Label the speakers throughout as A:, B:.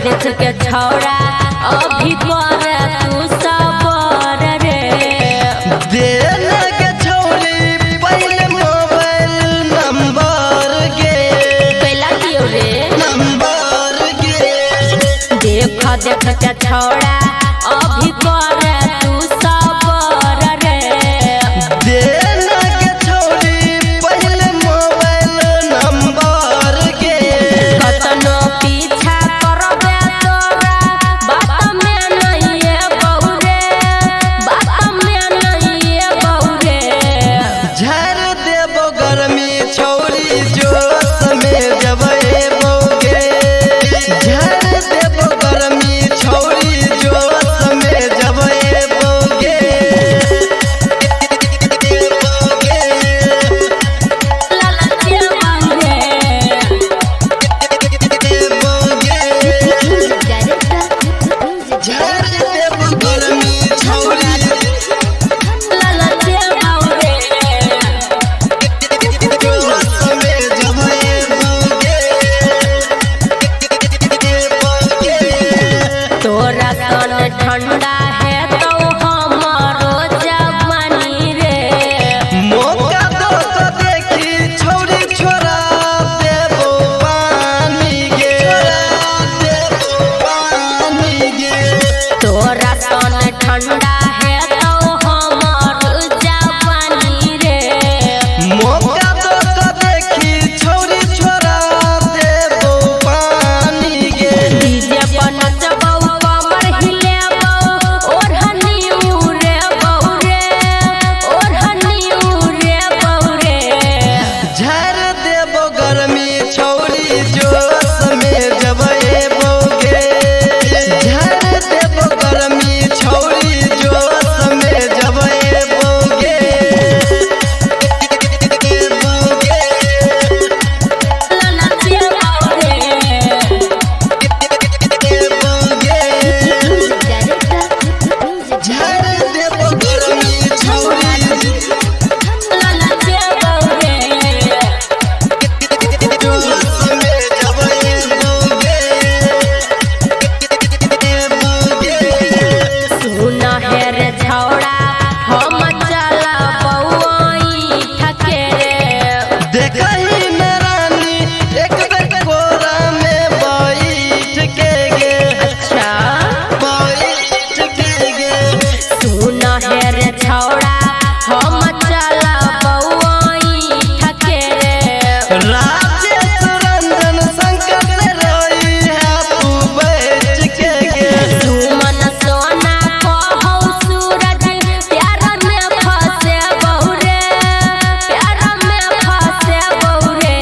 A: देख के छौड़ा अभी पर तू सबर रे
B: देने के छौड़ी पहले मोबाइल नंबर के
A: पहला दियो रे
B: नंबर के
A: देख के छौड़ा अभी पर तू सबर रे
B: देने के छौड़ी पहले मोबाइल नंबर के
A: कतनो पीछा करबे तोरा बात में नहीं बहुरे बात में नहीं बहुरे
B: झर देबो गर्मी छौड़ी जोश में जबै बोगे झर देबो गर्मी छौड़ी जोश में जबै बोगे
A: लाला के मांगे
B: झर देबो गर्मी छौड़ी
A: लाला के मांगे
B: जोश में जबै बोगे
A: तोरा सन ठंडा है तो हमरो जवानी रे
B: मौका दो तो देखी छौड़ी छोड़ा देबो पानी गे देबो पानी गे
A: तोरा सन ठंडा है तो हमरो जवानी रे
B: मौका दो तो देखी छौड़ी छोड़ा देबो पानी गे
A: डीजे पर नचबौ कमर हिलेबौ ओढ़नी उरे बौरे ओढ़नी उरे बौरे
B: झर देबो गर्मी छौड़ी जोश में जबै बोगे झर देबो गर्मी छौड़ी जोश में जबै बोगे
A: लाला के मांगे
B: झर देबो गर्मी छौड़ी
A: लाला के मांगे
B: जोश में जबै बोगे
A: सुन हे रे छौड़ा हम चलबौई ठके रे
B: देखही में रानी एक बेर कोरा में बैठ के गे
A: अच्छा
B: बैठ के गे
A: सुन हे रे छौड़ा हम चलबौई ठके रे
B: राजेश रंजन शंकर से रही है तू बैठ के गे
A: सुमन सोना कहौ सूरज प्यार में फंसे बहुरे प्यार में फंसे बहुरे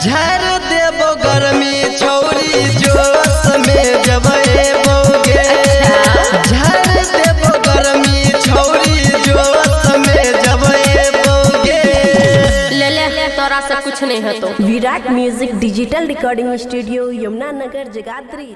B: झर देबो गर्मी छौड़ी जोश में जबै बोगे झर देबो गर्मी छौड़ी जोश में जबै बोगे
A: ले तोरा से कुछ नहीं है तो
C: Virat music digital recording studio Yamunanagar Jagadhri.